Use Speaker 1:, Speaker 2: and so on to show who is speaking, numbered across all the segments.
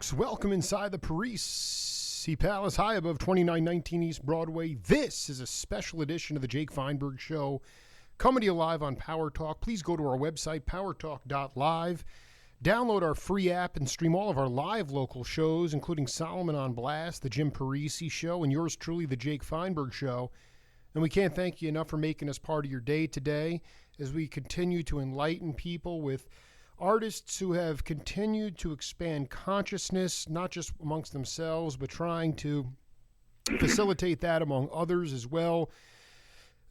Speaker 1: folks. Welcome inside the Parisi Palace, high above 2919 East Broadway. This is a special edition of the Jake Feinberg Show, coming to you live on Power Talk. Please go to our website, powertalk.live. Download our free app and stream all of our live local shows, including Solomon on Blast, the Jim Parisi Show, and yours truly, the Jake Feinberg Show. And we can't thank you enough for making us part of your day today as we continue to enlighten people with artists who have continued to expand consciousness, not just amongst themselves, but trying to facilitate that among others as well.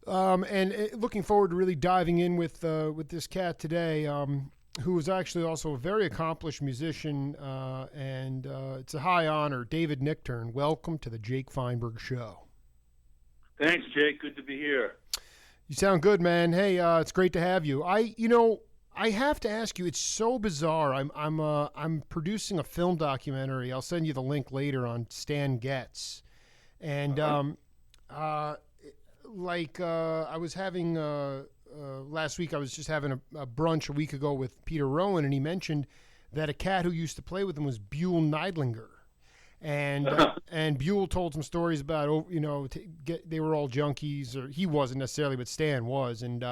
Speaker 1: And looking forward to really diving in with this cat today, who is actually also a very accomplished musician, and it's a high honor. David Nichtern, welcome to the Jake Feinberg Show.
Speaker 2: Thanks, Jake. Good to be here.
Speaker 1: You sound good, man. Hey, it's great to have you. I have to ask you, it's so bizarre. I'm producing a film documentary. I'll send you the link later on Stan Getz. And I was having last week, I was just having a brunch a week ago with Peter Rowan, and he mentioned that a cat who used to play with him was Buell Neidlinger. And Buell told some stories about, they were all junkies, or he wasn't necessarily, but Stan was. And,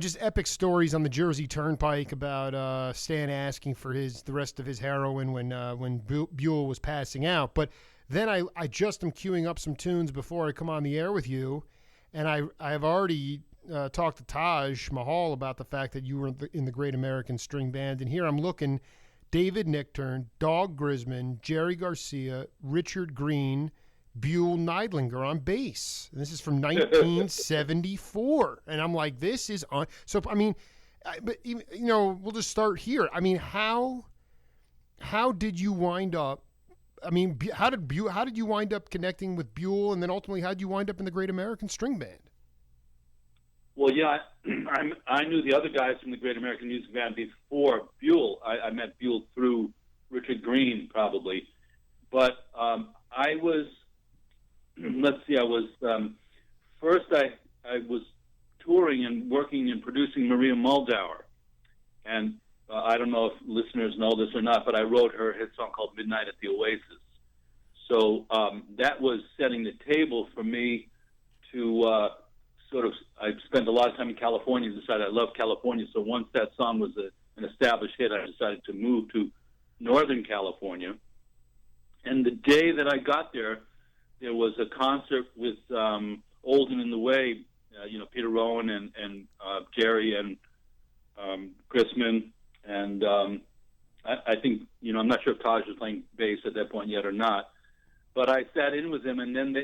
Speaker 1: just epic stories on the Jersey Turnpike about Stan asking for the rest of his heroin when Buell was passing out. But then I just am queuing up some tunes before I come on the air with you, and I've already talked to Taj Mahal about the fact that you were in the Great American String Band, and here I'm looking, David Nichtern, David Grisman, Jerry Garcia, Richard Greene, Buell Neidlinger on bass. And this is from 1974. And I'm like, this is on. So, I mean, we'll just start here. I mean, how did you wind up? I mean, how did you wind up connecting with Buell? And then ultimately, how did you wind up in the Great American String Band?
Speaker 2: Well, yeah, I knew the other guys from the Great American Music Band before Buell. I met Buell through Richard Greene, probably. But I was first I was touring and working and producing Maria Muldaur. And I don't know if listeners know this or not, but I wrote her hit song called Midnight at the Oasis. So that was setting the table for me to I spent a lot of time in California and decided I love California. So once that song was an established hit, I decided to move to Northern California. And the day that I got there was a concert with Olden in the Way, Peter Rowan and Jerry and Grisman. And I think, I'm not sure if Taj was playing bass at that point yet or not. But I sat in with him, and then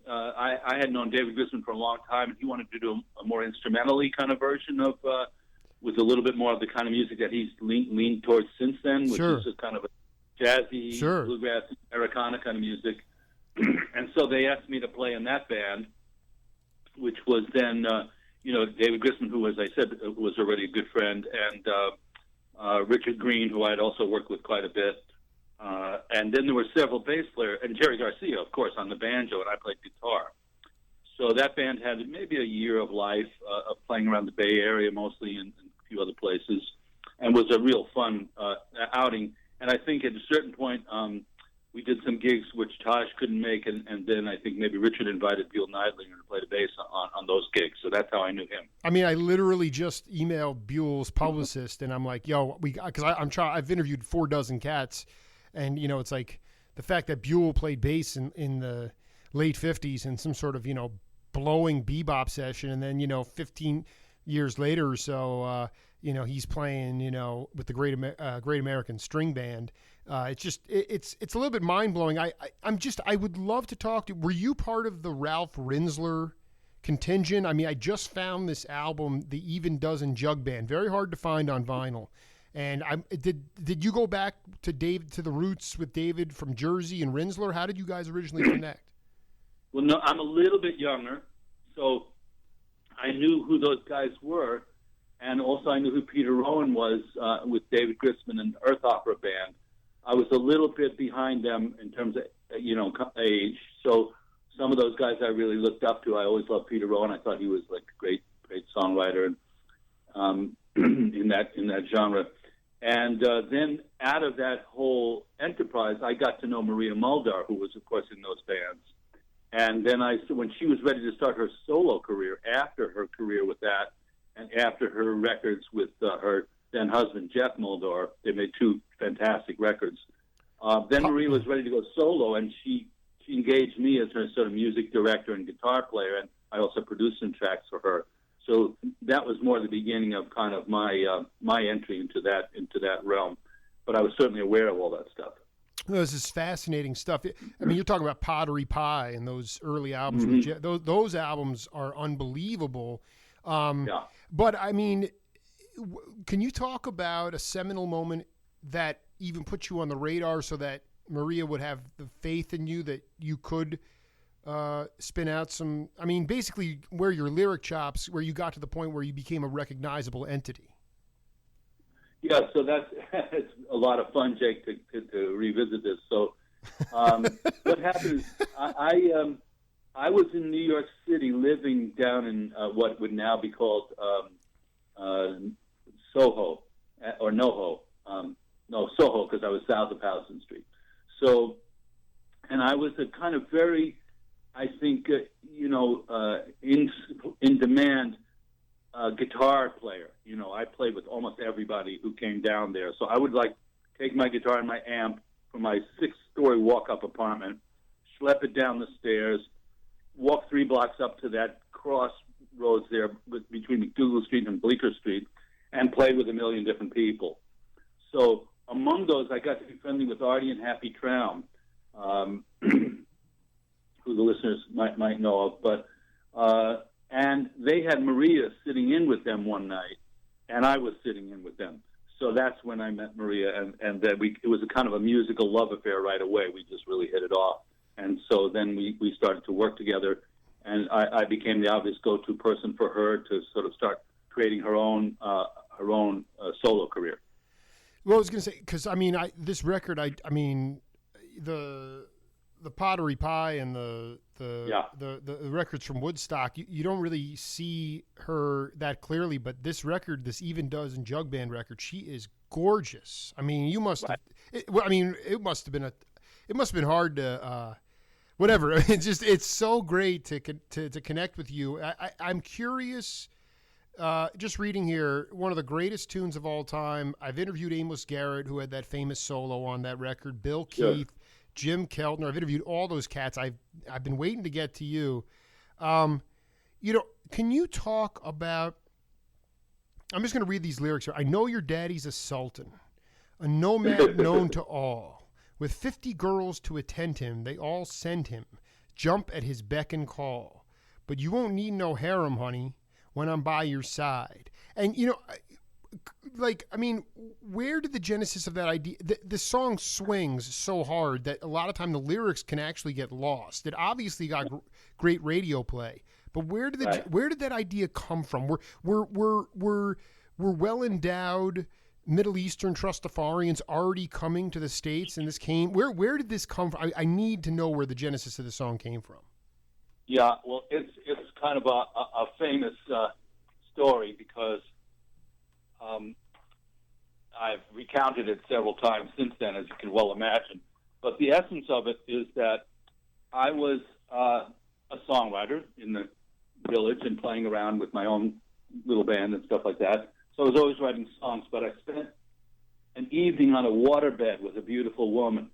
Speaker 2: I had known David Grisman for a long time, and he wanted to do a more instrumentally kind of version of, with a little bit more of the kind of music that he's leaned towards since then, which is a kind of a jazzy, bluegrass, Americana kind of music. And so they asked me to play in that band, which was then, David Grisman, who, as I said, was already a good friend, and Richard Greene, who I had also worked with quite a bit. And then there were several bass players, and Jerry Garcia, of course, on the banjo, and I played guitar. So that band had maybe a year of life of playing around the Bay Area mostly and a few other places, and was a real fun outing. And I think at a certain point, we did some gigs which Taj couldn't make, and then I think maybe Richard invited Buell Neidlinger to play the bass on those gigs. So that's how I knew him. I
Speaker 1: mean, I literally just emailed Buell's publicist, and I'm like, yo, because I've interviewed 4 dozen cats. And, it's like the fact that Buell played bass in the late 50s in some sort of, blowing bebop session. And then, 15 years later or so, he's playing, with the Great American String Band. It's a little bit mind blowing. I would love to talk to you. Were you part of the Ralph Rinzler contingent? I mean, I just found this album, The Even Dozen Jug Band, very hard to find on vinyl. And did you go back to the roots with David from Jersey and Rinzler? How did you guys originally connect?
Speaker 2: Well, no, I'm a little bit younger, so I knew who those guys were, and also I knew who Peter Rowan was with David Grisman and Earth Opera Band. I was a little bit behind them in terms of age, so some of those guys I really looked up to. I always loved Peter Rowan. I thought he was like a great songwriter in that genre. And then out of that whole enterprise, I got to know Maria Muldaur, who was, of course, in those bands. And then when she was ready to start her solo career, after her career with that, and after her records with her then husband, Jeff Muldaur, they made 2 fantastic records. Then Maria was ready to go solo, and she engaged me as her sort of music director and guitar player, and I also produced some tracks for her. So that was more the beginning of kind of my entry into that realm. But I was certainly aware of all that stuff.
Speaker 1: Well, this is fascinating stuff. I mean, you're talking about Pottery Pie and those early albums.
Speaker 2: Mm-hmm.
Speaker 1: Those albums are unbelievable.
Speaker 2: Yeah.
Speaker 1: But, I mean, can you talk about a seminal moment that even put you on the radar so that Maria would have the faith in you that you could spin out some, I mean, basically where your lyric chops, where you got to the point where you became a recognizable entity?
Speaker 2: Yeah, so it's a lot of fun, Jake, to revisit this. So what happened is I was in New York City living down in what would now be called Soho, or NoHo. No, Soho, because I was south of Houston Street. So, and I was a kind of very, I think, in demand guitar player. You know, I played with almost everybody who came down there. So I would take my guitar and my amp from my 6-story walk-up apartment, schlep it down the stairs, walk 3 blocks up to that crossroads there between McDougal Street and Bleecker Street, and play with a million different people. So among those, I got to be friendly with Artie and Happy Traum, who the listeners might know of. But and they had Maria sitting in with them one night, and I was sitting in with them. So that's when I met Maria, and then it was a kind of a musical love affair right away. We just really hit it off. And so then we started to work together, and I became the obvious go-to person for her to sort of start creating her own solo career.
Speaker 1: Well, I was going to say, because I mean, this record, I mean, the Pottery Pie and the records from Woodstock, you don't really see her that clearly, but this record, this Even Does and Jug Band record, she is gorgeous. I mean, you must have. It must have been hard to. Whatever. It's so great to connect with you. I'm curious. Just reading here, one of the greatest tunes of all time. I've interviewed Amos Garrett, who had that famous solo on that record. Bill Keith, Jim Keltner. I've interviewed all those cats. I've been waiting to get to you. Can you talk about? I'm just going to read these lyrics here. I know your daddy's a sultan, a nomad known to all. With 50 girls to attend him, they all send him, jump at his beck and call. But you won't need no harem, honey, when I'm by your side. And, where did the genesis of that idea, the song swings so hard that a lot of time the lyrics can actually get lost. It obviously got great radio play, but where did that idea come from? We're well endowed Middle Eastern Trustafarians already coming to the States, and this came. Where did this come from? I need to know where the genesis of the song came from.
Speaker 2: Yeah, well, it's kind of a famous story because I've recounted it several times since then, as you can well imagine. But the essence of it is that I was a songwriter in the village and playing around with my own little band and stuff like that. So I was always writing songs, but I spent an evening on a waterbed with a beautiful woman.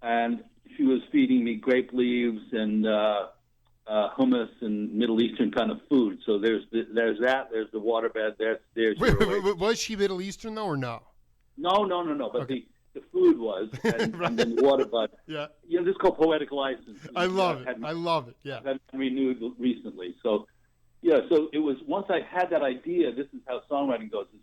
Speaker 2: And she was feeding me grape leaves and hummus and Middle Eastern kind of food. So there's that. There's the waterbed. There's
Speaker 1: Wait, was she Middle Eastern, though, or no?
Speaker 2: No. But okay. the food was, and, right. And then the waterbed.
Speaker 1: Yeah.
Speaker 2: This is called Poetic License.
Speaker 1: I love it. Yeah.
Speaker 2: That renewed recently. So, yeah, so it was, once I had that idea, this is how songwriting goes, is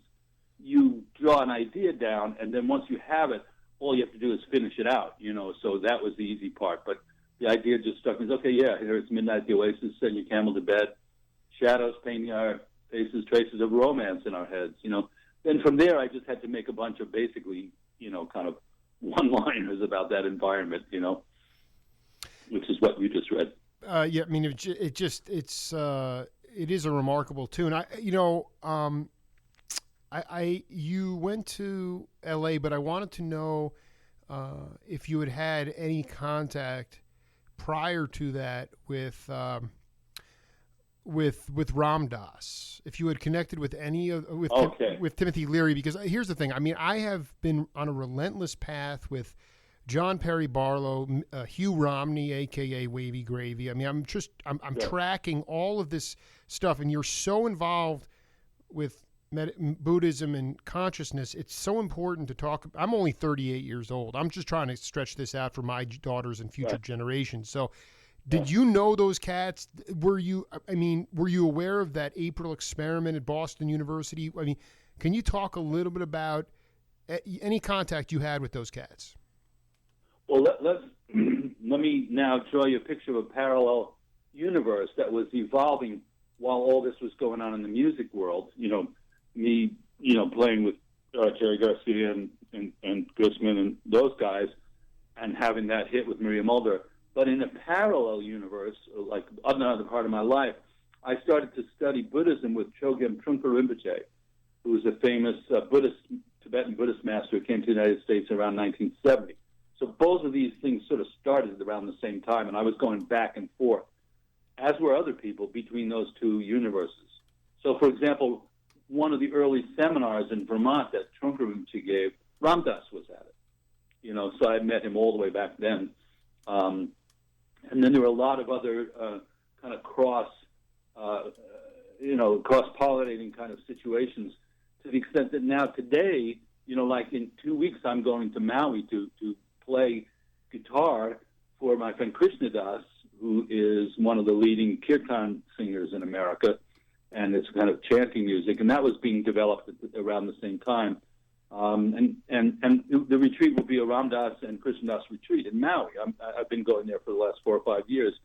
Speaker 2: you draw an idea down, and then once you have it, all you have to do is finish it out, so that was the easy part. But the idea just struck me as, okay, yeah, here's Midnight at the Oasis, send your camel to bed, shadows painting our faces, traces of romance in our heads, Then from there, I just had to make a bunch of basically, kind of one-liners about that environment, which is what you just read.
Speaker 1: Yeah, I mean, it is a remarkable tune. you went to L.A., but I wanted to know if you had had any contact prior to that with Ram Dass, if you had connected with any of with Timothy Leary, because here's the thing. I mean, I have been on a relentless path with John Perry Barlow, Hugh Romney, aka Wavy Gravy. I mean, I'm tracking all of this stuff, and you're so involved with Buddhism and consciousness. It's so important to talk. I'm only 38 years old. I'm just trying to stretch this out for my daughters and future generations. So, did you know those cats? Were you aware of that April experiment at Boston University? I mean, can you talk a little bit about any contact you had with those cats?
Speaker 2: Well, let me now draw you a picture of a parallel universe that was evolving while all this was going on in the music world. Me, playing with Jerry Garcia and Grisman and those guys, and having that hit with Maria Mulder. But in a parallel universe, like another part of my life, I started to study Buddhism with Chogyam Trungpa Rinpoche, who was a famous Tibetan Buddhist master who came to the United States around 1970. So both of these things sort of started around the same time, and I was going back and forth, as were other people, between those two universes. So, for example, one of the early seminars in Vermont that Trungpa Rinpoche gave, Ram Dass was at it. So I met him all the way back then. And then there were a lot of other kind of cross-pollinating kind of situations, to the extent that now today, like in 2 weeks, I'm going to Maui to play guitar for my friend Krishna Das, who is one of the leading kirtan singers in America, and it's kind of chanting music, and that was being developed around the same time. And the retreat will be a Ram Dass and Krishna Das retreat in Maui. I've been going there for the last 4 or 5 years,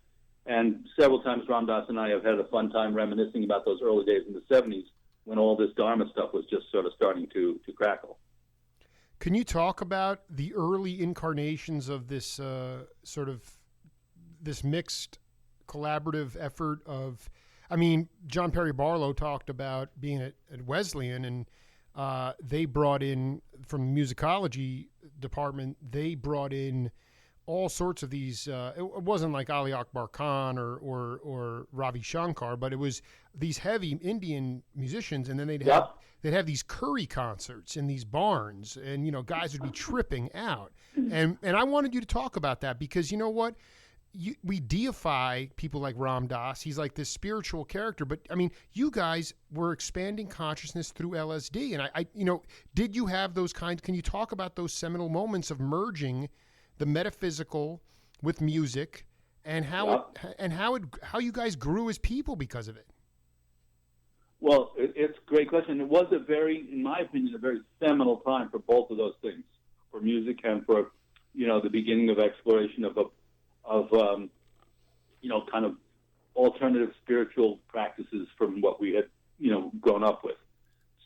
Speaker 2: and several times Ram Dass and I have had a fun time reminiscing about those early days in the 70s when all this Dharma stuff was just sort of starting to crackle.
Speaker 1: Can you talk about the early incarnations of this this mixed collaborative effort of, John Perry Barlow talked about being at Wesleyan, and they brought in, from the musicology department, they brought in all sorts of these. It wasn't like Ali Akbar Khan or Ravi Shankar, but it was these heavy Indian musicians, and then they'd have these curry concerts in these barns, and guys would be tripping out. And I wanted you to talk about that, because you know what? We deify people like Ram Dass. He's like this spiritual character, but you guys were expanding consciousness through LSD, and I did you have those kinds? Can you talk about those seminal moments of merging the metaphysical with music, and how you guys grew as people because of it?
Speaker 2: Well, it's a great question. It was in my opinion, a very seminal time for both of those things, for music and for the beginning of exploration of kind of alternative spiritual practices from what we had, grown up with.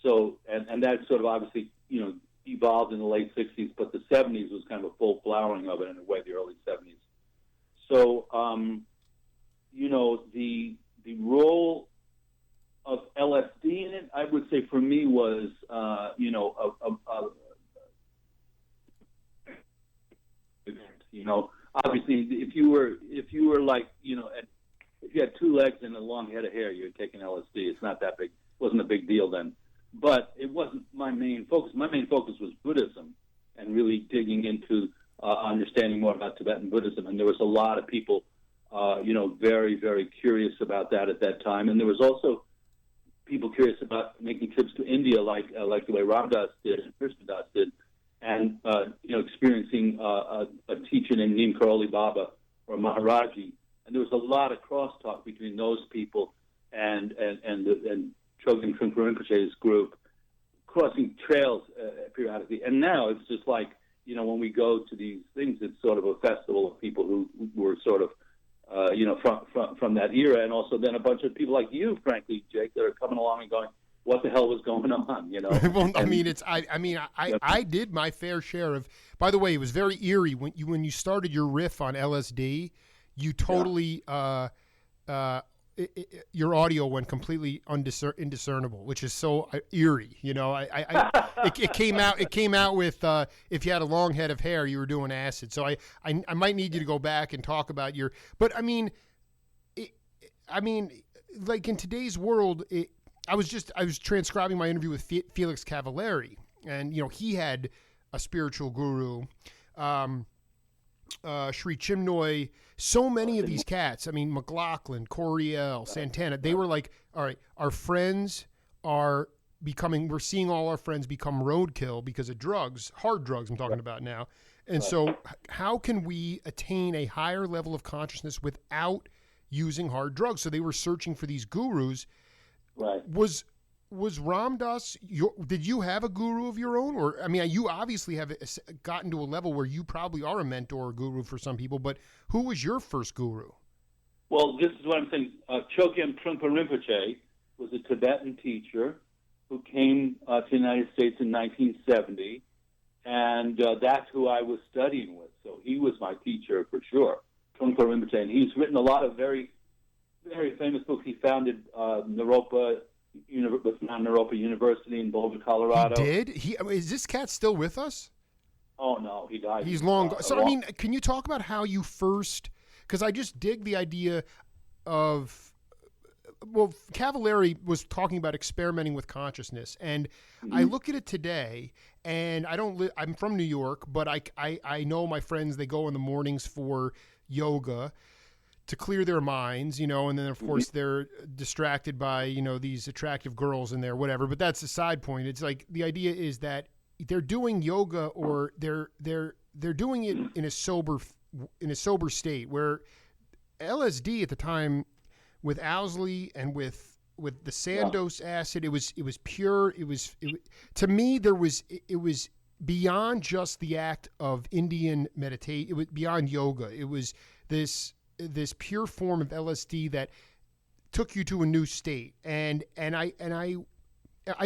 Speaker 2: So, and that sort of obviously, evolved in the late 60s, but the 70s was kind of a full flowering of it in a way, the early 70s. So, the role of LSD in it, I would say for me was, obviously, if you were like, if you had 2 legs and a long head of hair, you would take an LSD. It's not that big. It wasn't a big deal then. But it wasn't my main focus. My main focus was Buddhism, and really digging into understanding more about Tibetan Buddhism. And there was a lot of people, very, very curious about that at that time. And there was also people curious about making trips to India, like the way Ram Dass did and Krishna Das did, and experiencing a teacher named Neem Karoli Baba or Maharaji. And there was a lot of crosstalk between those people and Chogyam Trungpa Rinpoche's group, crossing trails periodically. And now it's just like, when we go to these things, it's sort of a festival of people who were sort of, from that era. And also then a bunch of people like you, frankly, Jake, that are coming along and going, what the hell was going on,
Speaker 1: Well, I did my fair share of. By the way, it was very eerie when you started your riff on LSD. You totally your audio went completely indiscernible, which is so eerie. You know, it came out. It came out with if you had a long head of hair, you were doing acid. So I might need you to go back and talk about your. But I mean, like in today's world, I was transcribing my interview with Felix Cavallari, and you know he had a spiritual guru. Sri Chinmoy, so many of these cats. I mean, McLaughlin, Coriel, Santana. They were like, all right, our friends are becoming. We're seeing all our friends become roadkill because of drugs, hard drugs. I'm talking about now. And so, how can we attain a higher level of consciousness without using hard drugs? So they were searching for these gurus.
Speaker 2: Right.
Speaker 1: Was Ram Dass, did you have a guru of your own? Or, I mean, you obviously have gotten to a level where you probably are a mentor or guru for some people, but who was your first guru?
Speaker 2: Well, this is what I'm saying. Chogyam Trungpa Rinpoche was a Tibetan teacher who came to the United States in 1970, and that's who I was studying with. So he was my teacher for sure, Trungpa Rinpoche. And he's written a lot of very, very famous books. He founded Naropa University in Boulder, Colorado.
Speaker 1: He did? Is this cat still with us?
Speaker 2: Oh, no, he died.
Speaker 1: He's long gone. So, I mean, can you talk about how you first, because I just dig the idea of, well, Cavallari was talking about experimenting with consciousness, and I look at it today, and I'm from New York, but I know my friends, they go in the mornings for yoga to clear their minds, you know, and then of course they're distracted by, you know, these attractive girls in there, whatever. But that's a side point. It's like the idea is that they're doing yoga or they're doing it in a sober state, where LSD at the time with Owsley and with the Sandoz acid, it was pure. To me, it was beyond just the act of Indian meditate. It was beyond yoga. It was this pure form of LSD that took you to a new state. And I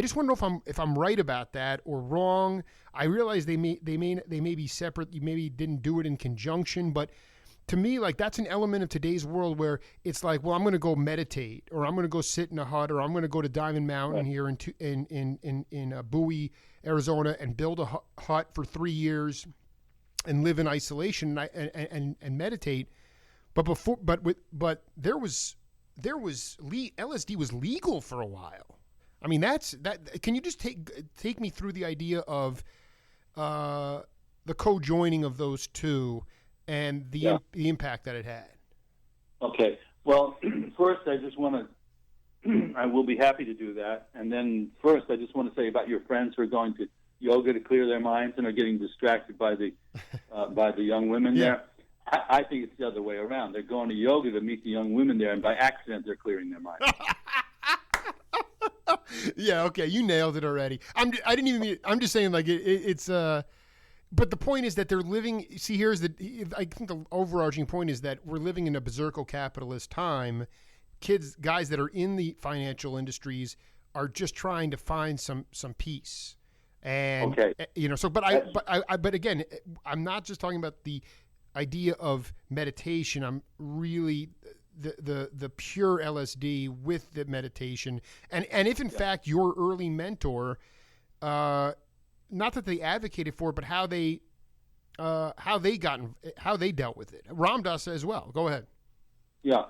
Speaker 1: just want to know if I'm right about that or wrong. I realize they may be separate. You maybe didn't do it in conjunction, but to me, like, that's an element of today's world where it's like, well, I'm going to go meditate, or I'm going to go sit in a hut, or I'm going to go to Diamond Mountain here in Bowie, Arizona, and build a hut for 3 years and live in isolation and meditate. But there was LSD was legal for a while. I mean, that. Can you just take me through the idea of the co-joining of those two and the impact that it had?
Speaker 2: Okay. Well, first I just want to. I will be happy to do that, and then first I just want to say about your friends who are going to yoga to clear their minds and are getting distracted by the young women there. I think it's the other way around. They're going to yoga to meet the young women there, and by accident, they're clearing their minds.
Speaker 1: Yeah, okay, you nailed it already. I'm just saying, like, it's. But the point is that they're living. See, I think the overarching point is that we're living in a berserko-capitalist time. Guys that are in the financial industries are just trying to find some peace, and you know. So, but again, I'm not just talking about the idea of meditation. I'm really the pure LSD with the meditation, and if in fact your early mentor, not that they advocated for it, but how they dealt with it. Ram Dass as well. Go ahead.
Speaker 2: Yeah.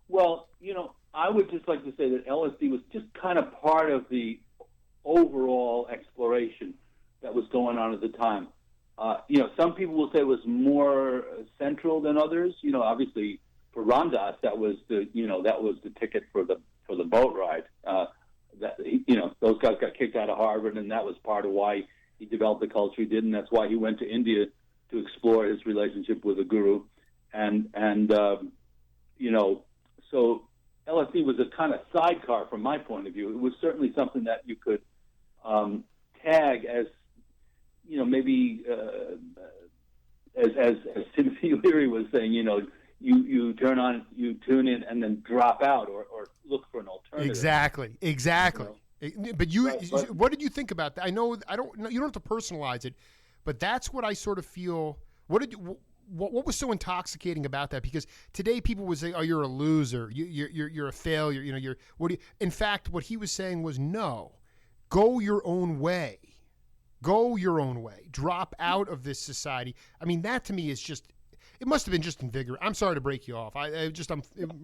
Speaker 2: Well, you know, I would just like to say that LSD was just kind of part of the overall exploration that was going on at the time. You know, some people will say it was more central than others. You know, obviously for Ram Dass, that was the ticket for the boat ride. Those guys got kicked out of Harvard, and that was part of why he developed the culture he did, and that's why he went to India to explore his relationship with a guru. So LSD was a kind of sidecar from my point of view. It was certainly something that you could tag as, you know, maybe as Timothy Leary was saying, you know, you tune in and then drop out or look for an alternative.
Speaker 1: Exactly. You know? But what did you think about that? I know you don't have to personalize it, but that's what I sort of feel. what was so intoxicating about that? Because today people would say, "Oh, you're a loser. You're a failure. You know, you're what?" In fact, what he was saying was, "No, go your own way. Go your own way. Drop out of this society." I mean, that to me is just. It must have been just invigorating. I'm sorry to break you off. I'm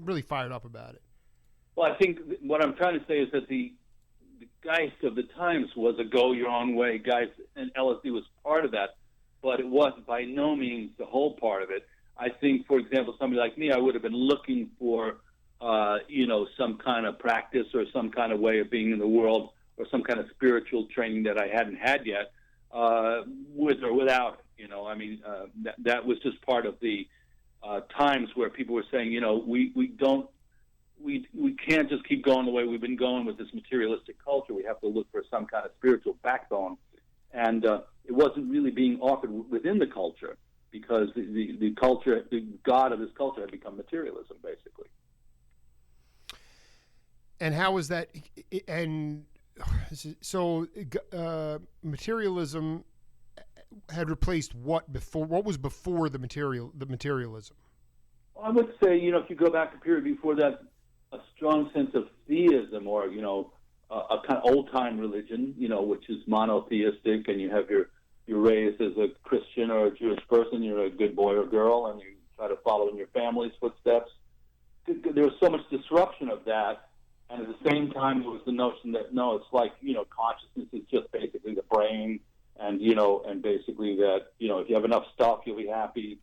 Speaker 1: really fired up about it.
Speaker 2: Well, I think what I'm trying to say is that the geist of the times was a go your own way geist, and LSD was part of that, but it was by no means the whole part of it. I think, for example, somebody like me, I would have been looking for, some kind of practice or some kind of way of being in the world or some kind of spiritual training that I hadn't had yet, with or without it. That was just part of the times where people were saying, we can't just keep going the way we've been going with this materialistic culture. We have to look for some kind of spiritual backbone. And it wasn't really being offered within the culture because the culture, the god of this culture had become materialism, basically.
Speaker 1: And how was that? And so materialism had replaced what before? What was before the materialism?
Speaker 2: I would say, if you go back a period before that, a strong sense of theism, or a kind of old-time religion, which is monotheistic, and you're raised as a Christian or a Jewish person, you're a good boy or girl, and you try to follow in your family's footsteps. There was so much disruption of that, and at the same time, there was the notion that no, it's like consciousness is just basically the brain, and and basically that if you have enough stuff, you'll be happy.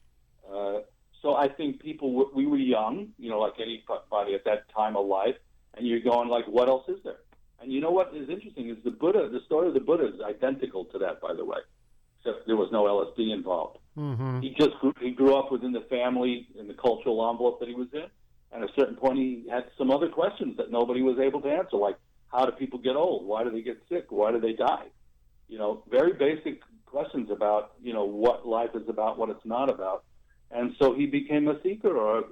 Speaker 2: So I think we were young, like anybody at that time of life, and you're going like, what else is there? And what is interesting is the story of the Buddha is identical to that, by the way, except there was no LSD involved.
Speaker 1: Mm-hmm.
Speaker 2: He grew up within the family, in the cultural envelope that he was in, and at a certain point he had some other questions that nobody was able to answer, like how do people get old? Why do they get sick? Why do they die? Very basic questions about, what life is about, what it's not about. And so he became a seeker, or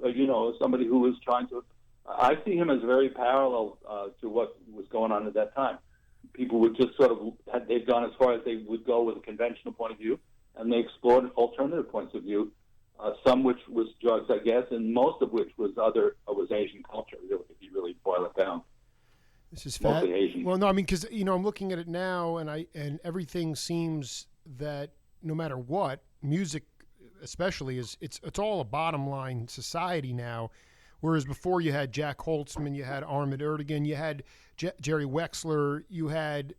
Speaker 2: somebody who was trying to. I see him as very parallel to what was going on at that time. People would just they'd gone as far as they would go with a conventional point of view, and they explored alternative points of view. Some which was drugs, I guess, and most of which was Asian culture. Really, if you really boil it down.
Speaker 1: This is
Speaker 2: mostly Asian.
Speaker 1: Well, no, I mean, because I'm looking at it now, and everything seems that no matter what, music especially it's all a bottom line society now, whereas before you had Jack Holtzman, you had Armand Erdogan, you had Jerry Wexler, you had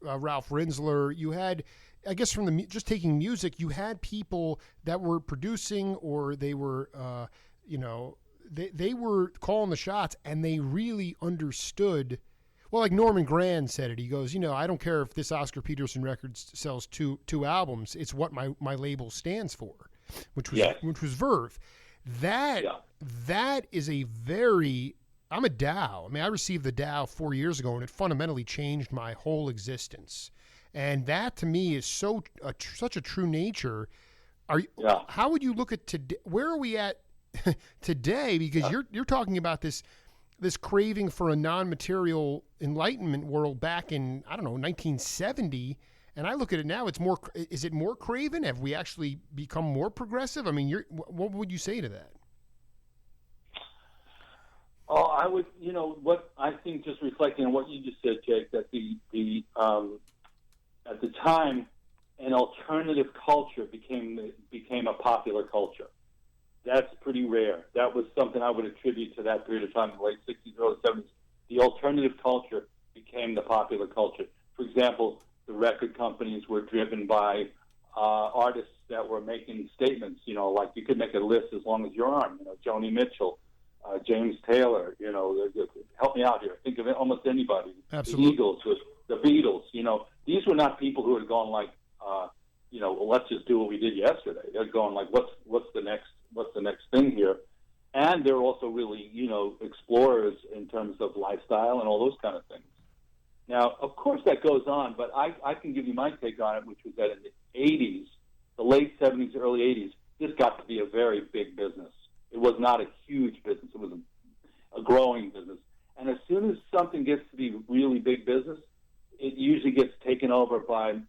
Speaker 1: Ralph Rinsler, you had, I guess, from just taking music, you had people that were producing, or they were they were calling the shots, and they really understood. Well, like Norman Granz said it. He goes, I don't care if this Oscar Peterson record sells two albums. It's what my label stands for, which was Verve. That is a very. I'm a Dow. I mean, I received the Dow 4 years ago, and it fundamentally changed my whole existence. And that to me is such a true nature. How would you look at today? Where are we at today? Because you're talking about this craving for a non-material enlightenment world back in, 1970. And I look at it now, is it more craven? Have we actually become more progressive? I mean, what would you say to that?
Speaker 2: Oh, I would, what I think, just reflecting on what you just said, Jake, that at the time, an alternative culture became a popular culture. That's pretty rare. That was something I would attribute to that period of time in the late 60s, early 70s. The alternative culture became the popular culture. For example, the record companies were driven by artists that were making statements, like you could make a list as long as your arm, Joni Mitchell, James Taylor, help me out here. Think of almost anybody.
Speaker 1: Absolutely.
Speaker 2: The Eagles, the Beatles, these were not people who had gone like, well, let's just do what we did yesterday. They're going like, what's the next thing here? And they're also really, explorers in terms of lifestyle and all those kind of things. Now, of course that goes on, but I can give you my take on it, which was that in the 80s, the late 70s, early 80s, this got to be a very big business. It was not a huge business. It was a growing business. And as soon as something gets to be really big business, it usually gets taken over by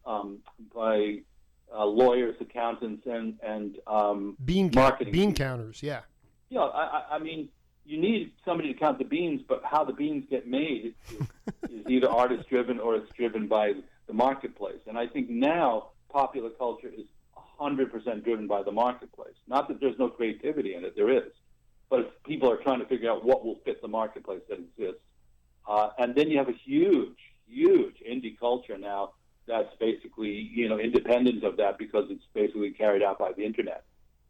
Speaker 2: lawyers, accountants, and marketing
Speaker 1: bean
Speaker 2: people.
Speaker 1: counters. Yeah.
Speaker 2: Yeah, I mean, you need somebody to count the beans, but how the beans get made is either artist-driven or it's driven by the marketplace. And I think now popular culture is 100% driven by the marketplace. Not that there's no creativity in it, there is. But people are trying to figure out what will fit the marketplace that exists. And then you have a huge indie culture now that's basically, independent of that because it's basically carried out by the internet.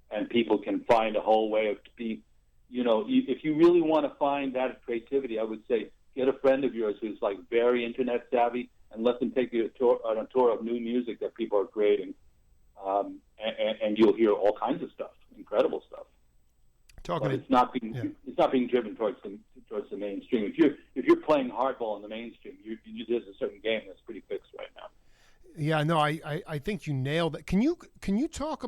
Speaker 2: And people can find a whole way of being, if you really want to find that creativity, I would say get a friend of yours who's like very internet savvy and let them take you on a tour of new music that people are creating. And you'll hear all kinds of stuff, incredible stuff. But it's not being driven towards the mainstream. If you're playing hardball in the mainstream, there's a certain game that's pretty fixed right now.
Speaker 1: Yeah, no, I think you nailed it. Can you talk?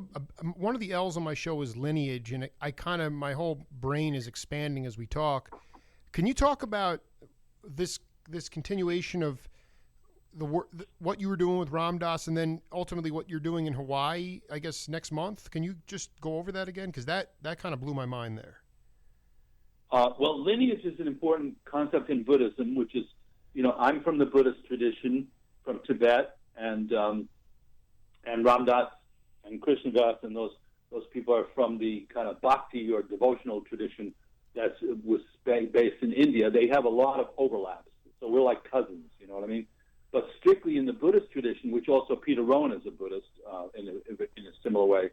Speaker 1: One of the L's on my show is lineage, and my whole brain is expanding as we talk. Can you talk about this continuation of what you were doing with Ram Dass, and then ultimately what you're doing in Hawaii, I guess, next month? Can you just go over that again? Because that kind of blew my mind there.
Speaker 2: Well, lineage is an important concept in Buddhism, which is, I'm from the Buddhist tradition from Tibet, and Ram Dass and Krishna Das and those people are from the kind of bhakti or devotional tradition that was based in India. They have a lot of overlaps, so we're like cousins. You know what I mean? But strictly in the Buddhist tradition, which also Peter Rowan is a Buddhist in a similar way,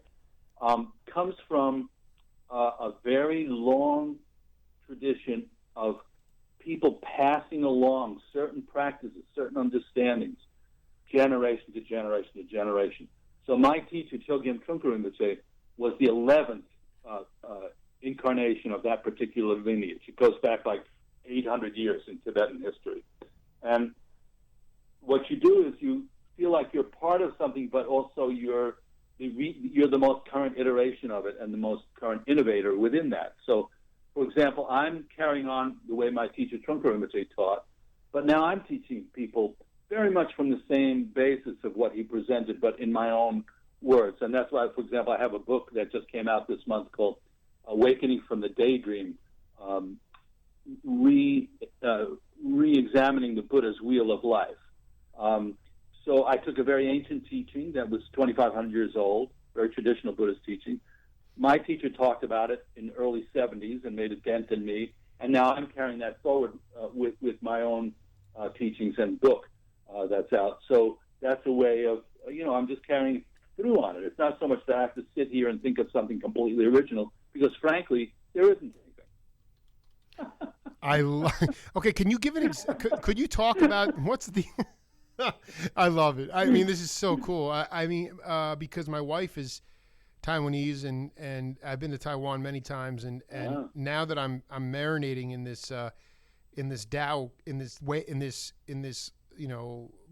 Speaker 2: comes from a very long tradition of people passing along certain practices, certain understandings, generation to generation to generation. So my teacher, Chogyam Trungpa Rinpoche, was the 11th incarnation of that particular lineage. It goes back like 800 years in Tibetan history. And what you do is you feel like you're part of something, but also you're the most current iteration of it and the most current innovator within that. So, for example, I'm carrying on the way my teacher Trungpa Rinpoche taught, but now I'm teaching people very much from the same basis of what he presented, but in my own words. And that's why, for example, I have a book that just came out this month called Awakening from the Daydream, re-examining the Buddha's Wheel of Life. So I took a very ancient teaching that was 2,500 years old, very traditional Buddhist teaching. My teacher talked about it in the early 70s and made a dent in me, and now I'm carrying that forward with my own teachings and book that's out. So that's a way of, I'm just carrying through on it. It's not so much that I have to sit here and think of something completely original, because frankly, there isn't anything.
Speaker 1: Okay, can you give could you talk about what's the I love it. I mean, this is so cool. Because my wife is Taiwanese and I've been to Taiwan many times, and now that I'm marinating in this Tao, in this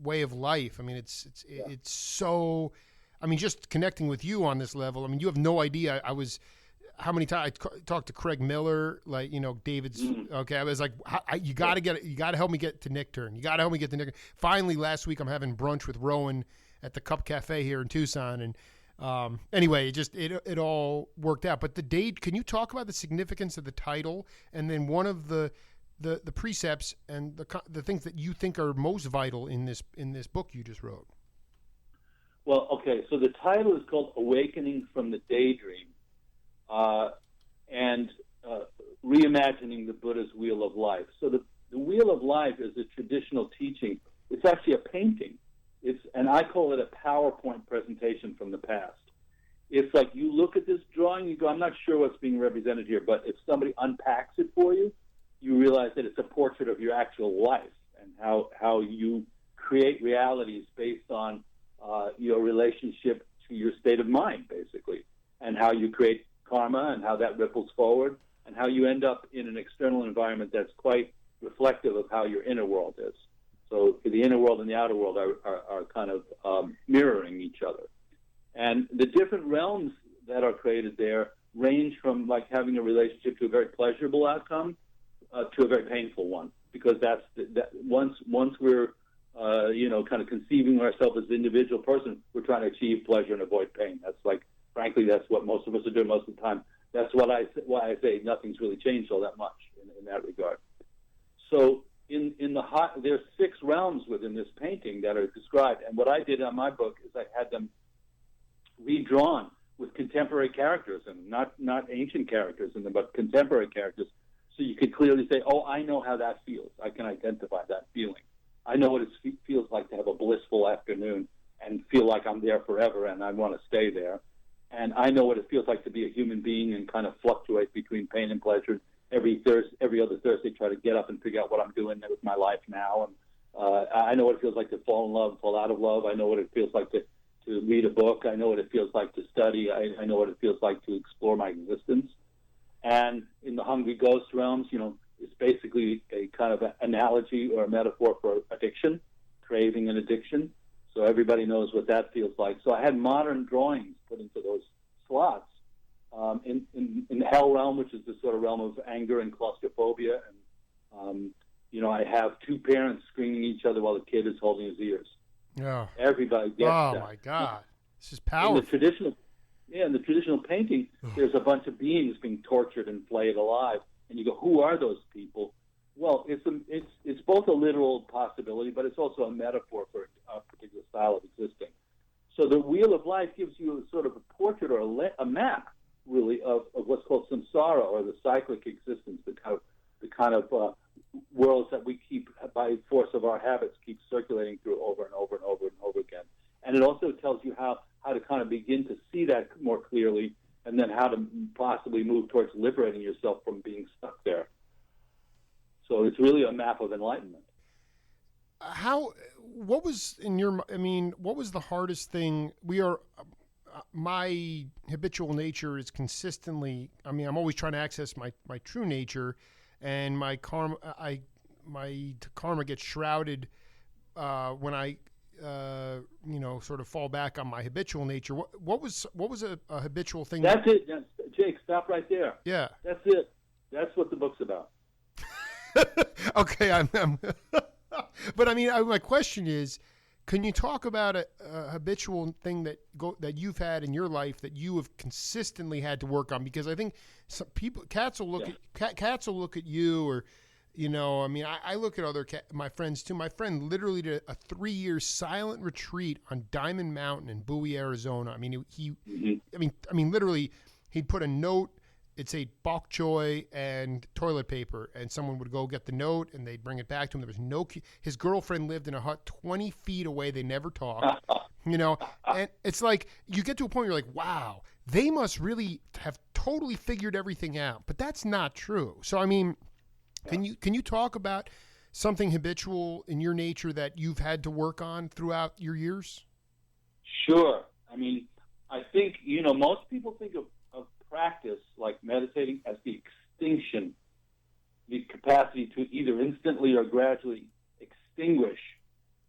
Speaker 1: way of life. I mean, it's so. I mean, just connecting with you on this level. I mean, you have no idea. How many times I talked to Craig Miller, David's. Okay, I was like, you got to help me get to Nichtern. You got to help me get to Nichtern. Finally, last week I'm having brunch with Rowan at the Cup Cafe here in Tucson, and anyway, it all worked out. But can you talk about the significance of the title, and then one of the precepts and the things that you think are most vital in this book you just wrote?
Speaker 2: Well, okay, so the title is called Awakening from the Daydream. And reimagining the Buddha's Wheel of Life. So the Wheel of Life is a traditional teaching. It's actually a painting. And I call it a PowerPoint presentation from the past. It's like you look at this drawing, you go, I'm not sure what's being represented here, but if somebody unpacks it for you, you realize that it's a portrait of your actual life and how you create realities based on your relationship to your state of mind, basically, and how you create karma and how that ripples forward, and how you end up in an external environment that's quite reflective of how your inner world is. So the inner world and the outer world are kind of mirroring each other. And the different realms that are created there range from like having a relationship to a very pleasurable outcome to a very painful one, because once we're kind of conceiving ourselves as an individual person, we're trying to achieve pleasure and avoid pain. That's frankly, that's what most of us are doing most of the time. That's why I say nothing's really changed all that much in that regard. So there's 6 realms within this painting that are described, and what I did on my book is I had them redrawn with contemporary characters, and not ancient characters in them, but contemporary characters, so you could clearly say, oh, I know how that feels. I can identify that feeling. I know what it feels like to have a blissful afternoon and feel like I'm there forever and I want to stay there. And I know what it feels like to be a human being and kind of fluctuate between pain and pleasure. Every other Thursday, try to get up and figure out what I'm doing with my life now. And I know what it feels like to fall in love, fall out of love. I know what it feels like to read a book. I know what it feels like to study. I know what it feels like to explore my existence. And in the Hungry Ghost realms, it's basically a kind of an analogy or a metaphor for addiction, craving and addiction. So everybody knows what that feels like. So I had modern drawings put into those slots. In the Hell realm, which is the sort of realm of anger and claustrophobia, and I have 2 parents screaming at each other while the kid is holding his ears.
Speaker 1: Yeah.
Speaker 2: Everybody gets that.
Speaker 1: Oh my God, this is powerful.
Speaker 2: In the traditional painting, there's a bunch of beings being tortured and flayed alive, and you go, who are those people? Well, it's both a literal possibility, but it's also a metaphor for a particular style of existing. So the Wheel of Life gives you a sort of a portrait or a map, really, of what's called samsara, or the cyclic existence, the kind of worlds that we keep, by force of our habits, keep circulating through over and over and over and over again. And it also tells you how to kind of begin to see that more clearly, and then how to possibly move towards liberating yourself from being stuck there. So it's really a map of enlightenment.
Speaker 1: What was the hardest thing? My habitual nature is consistently, I'm always trying to access my true nature, and my karma gets shrouded when I sort of fall back on my habitual nature. What was a habitual thing?
Speaker 2: That's it. Jake, stop right there.
Speaker 1: Yeah.
Speaker 2: That's it. That's what the book's about.
Speaker 1: Okay, but my question is, can you talk about a habitual thing that you've had in your life that you have consistently had to work on? Because I think some people, cats will look at you, or I look at my friends too. My friend literally did a 3-year silent retreat on Diamond Mountain in Bowie, Arizona. Literally, he'd put a note. It'd say bok choy and toilet paper, and someone would go get the note, and they'd bring it back to him. There was no key. His girlfriend lived in a hut 20 feet away. They never talked, and it's like you get to a point where you're like, wow, they must really have totally figured everything out. But that's not true. So, can you talk about something habitual in your nature that you've had to work on throughout your years?
Speaker 2: Sure. I think, most people think of practice like meditating as the extinction, the capacity to either instantly or gradually extinguish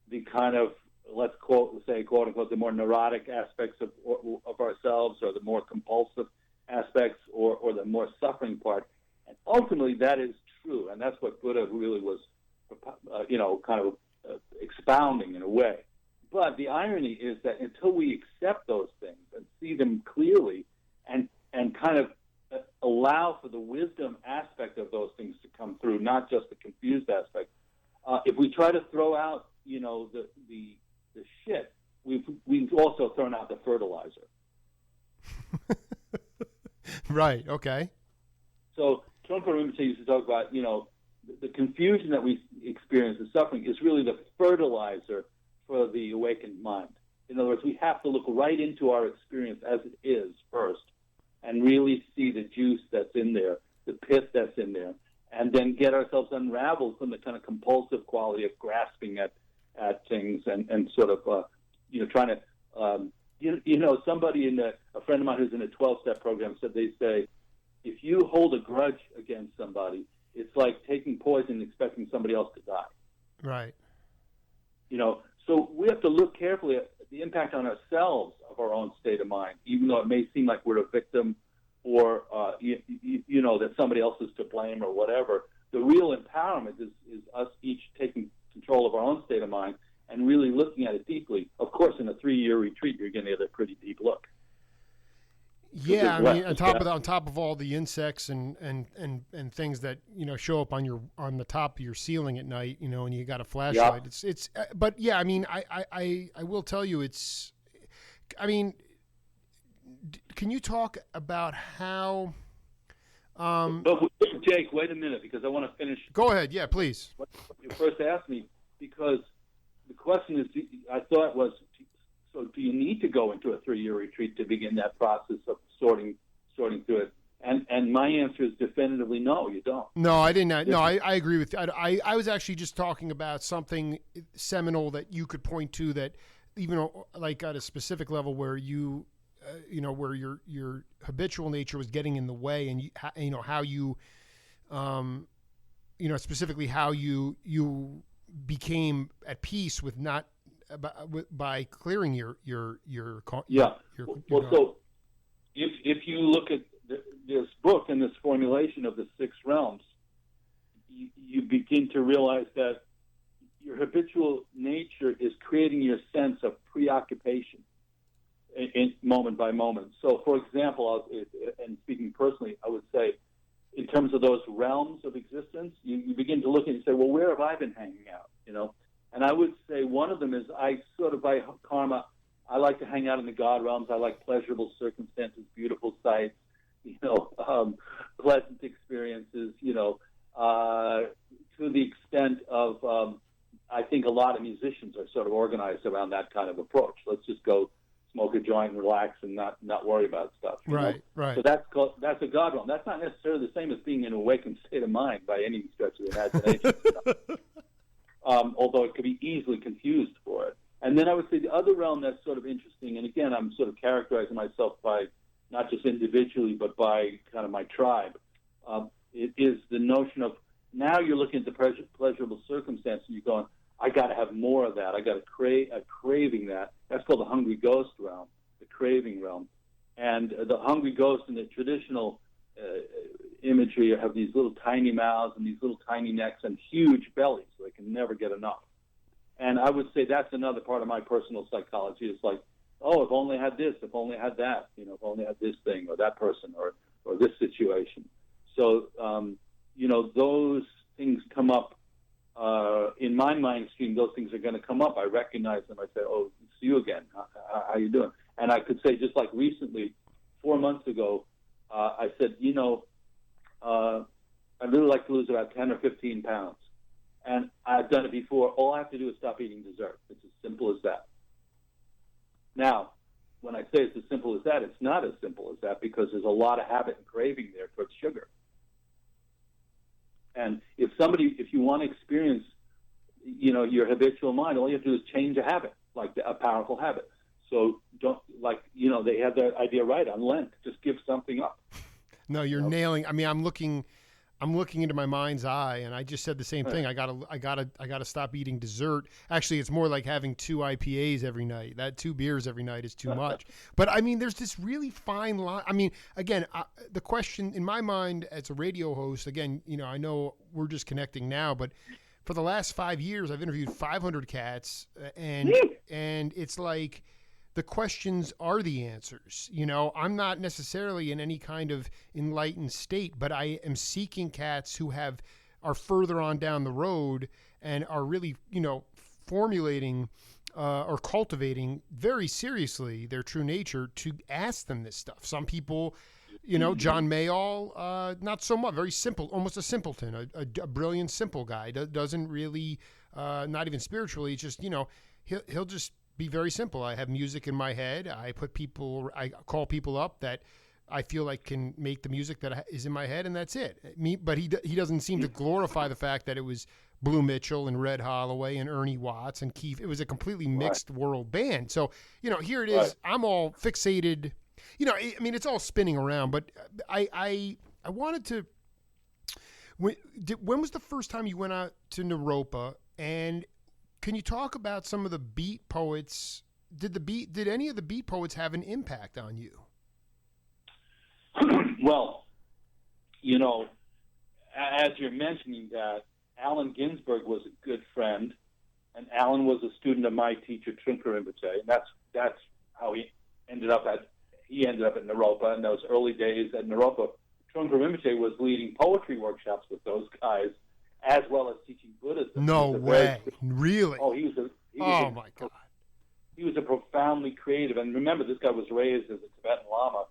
Speaker 2: the kind of, let's quote unquote, the more neurotic aspects of ourselves, or the more compulsive aspects, or the more suffering part. And ultimately that is true, and that's what Buddha really was, expounding in a way. But the irony is that until we accept those things and see them clearly, and kind of allow for the wisdom aspect of those things to come through, not just the confused aspect. If we try to throw out, the shit, we've also thrown out the fertilizer.
Speaker 1: Right. Okay.
Speaker 2: So Trungpa Rinpoche used to talk about, the confusion that we experience, the suffering, is really the fertilizer for the awakened mind. In other words, we have to look right into our experience as it is first, and really see the juice that's in there, the pith that's in there, and then get ourselves unraveled from the kind of compulsive quality of grasping at things and sort of, trying to, somebody a friend of mine who's in a 12-step program said, they say, if you hold a grudge against somebody, it's like taking poison and expecting somebody else to die.
Speaker 1: Right.
Speaker 2: So we have to look carefully at the impact on ourselves of our own state of mind, even though it may seem like we're a victim, or that somebody else is to blame or whatever. The real empowerment is us each taking control of our own state of mind really looking at it deeply. Of course, in a 3-year retreat, you're going to get a pretty deep look.
Speaker 1: Yeah, I mean, on top of all the insects and things that show up on the top of your ceiling at night, and you got a flashlight.
Speaker 2: Yeah.
Speaker 1: But yeah, I mean, I will tell you, I mean, can you talk about how?
Speaker 2: But Jake, wait a minute, because I want to finish.
Speaker 1: Go ahead, yeah, please.
Speaker 2: What you first asked me, because the question is, I thought was, so do you need to go into a 3-year retreat to begin that process of sorting through it? And my answer is definitively no, you don't.
Speaker 1: No, I didn't. No, I agree with you. I was actually just talking about something seminal that you could point to that even like at a specific level where where your habitual nature was getting in the way, and how you, specifically how you became at peace with not. By clearing your
Speaker 2: so if you look at this book and this formulation of the 6 realms, you begin to realize that your habitual nature is creating your sense of preoccupation in moment by moment. So, for example, and speaking personally, I would say, in terms of those realms of existence, you begin to look and say, well, where have I been hanging out? And I would say one of them is I sort of, by karma, I like to hang out in the God realms. I like pleasurable circumstances, beautiful sights, pleasant experiences, to the extent of, I think a lot of musicians are sort of organized around that kind of approach. Let's just go smoke a joint and relax and not worry about stuff.
Speaker 1: Right.
Speaker 2: So that's a God realm. That's not necessarily the same as being in an awakened state of mind by any stretch of the imagination. Although it could be easily confused for it. And then I would say the other realm that's sort of interesting, and again, I'm sort of characterizing myself by not just individually, but by kind of my tribe, it is the notion of now you're looking at the pleasurable circumstance and you're going, I got to have more of that. I got a craving that. That's called the hungry ghost realm, the craving realm. And the hungry ghost in the traditional imagery have these little tiny mouths and these little tiny necks and huge bellies, so they can never get enough. And I would say that's another part of my personal psychology. It's like, oh, if only I had this, if only I had that, if only I had this thing or that person or this situation. So, those things come up in my mind stream. Those things are going to come up. I recognize them. I say, oh, it's you again. How you doing? And I could say, just like recently, 4 months ago, I said, I'd really like to lose about 10 or 15 pounds. And I've done it before. All I have to do is stop eating dessert. It's as simple as that. Now, when I say it's as simple as that, it's not as simple as that because there's a lot of habit and craving there towards sugar. And if you want to experience, your habitual mind, all you have to do is change a habit, like a powerful habit. So they have the idea right on Lent. Just give something up.
Speaker 1: No, you're nailing. I mean, I'm looking into my mind's eye, and I just said the same thing. I gotta stop eating dessert. Actually, it's more like having 2 IPAs every night. That 2 beers every night is too much. But I mean, there's this really fine line. I mean, again, the question in my mind as a radio host, again, I know we're just connecting now, but for the last 5 years, I've interviewed 500 cats, and it's like, the questions are the answers. I'm not necessarily in any kind of enlightened state, but I am seeking cats who are further on down the road and are really, formulating or cultivating very seriously their true nature to ask them this stuff. Some people, John Mayall, not so much, very simple, almost a simpleton, a brilliant, simple guy, doesn't really, not even spiritually, just, he'll just be very simple. I have music in my head. I call people up that I feel like can make the music that is in my head, and that's it. But he doesn't seem to glorify the fact that it was Blue Mitchell and Red Holloway and Ernie Watts and Keith. It was a completely mixed world band. So, here it is. Right. I'm all fixated. I mean, it's all spinning around, but I wanted to, when was the first time you went out to Naropa, and can you talk about some of the beat poets? Did any of the beat poets have an impact on you?
Speaker 2: Well, as you're mentioning that, Allen Ginsberg was a good friend, And Alan was a student of my teacher, Trunka Rinpoche, and that's how he ended up at Naropa in those early days at Naropa. Trunka Rinpoche was leading poetry workshops with those guys, as well as teaching Buddhism.
Speaker 1: No way. Really?
Speaker 2: Oh,
Speaker 1: my God.
Speaker 2: He was a profoundly creative, and remember, this guy was raised as a Tibetan Lama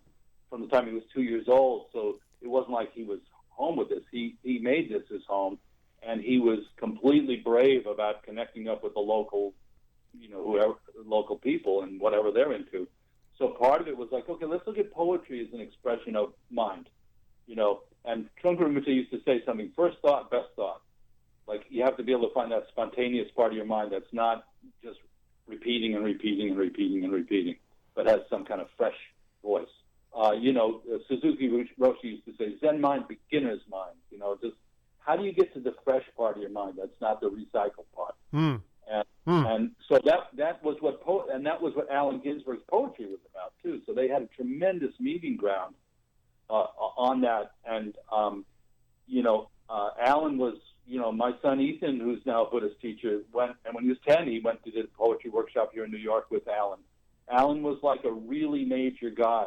Speaker 2: from the time he was 2 years old, so it wasn't like he was home with this. He made this his home, and he was completely brave about connecting up with the local, local people and whatever they're into. So part of it was like, okay, let's look at poetry as an expression of mind, And Trungpa Rinpoche used to say something: first thought, best thought. Like, you have to be able to find that spontaneous part of your mind that's not just repeating and repeating and repeating and repeating, but has some kind of fresh voice. Suzuki Roshi used to say, Zen mind, beginner's mind. Just how do you get to the fresh part of your mind that's not the recycled part? And so that was what Allen Ginsberg's poetry was about too. So they had a tremendous meeting ground on that. And Allen was, my son Ethan, who's now a Buddhist teacher, when he was 10, he went to the poetry workshop here in New York with Allen. Allen was like a really major guy,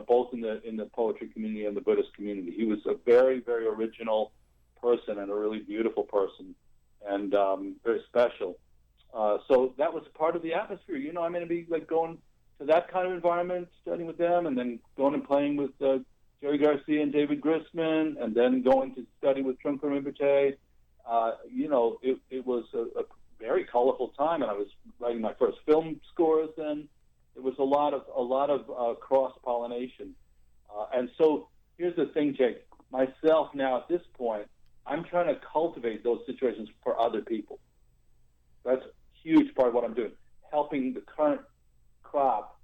Speaker 2: both in the poetry community and the Buddhist community. He was a very, very original person and a really beautiful person, and very special. So that was part of the atmosphere. I'm going to be like going to that kind of environment, studying with them, and then going and playing with Jerry Garcia and David Grisman, and then going to study with Trungpa Rinpoche. It was a very colorful time, and I was writing my first film scores then. It was a lot of cross-pollination. And so here's the thing, Jake. Myself now at this point, I'm trying to cultivate those situations for other people. That's a huge part of what I'm doing, helping the current crop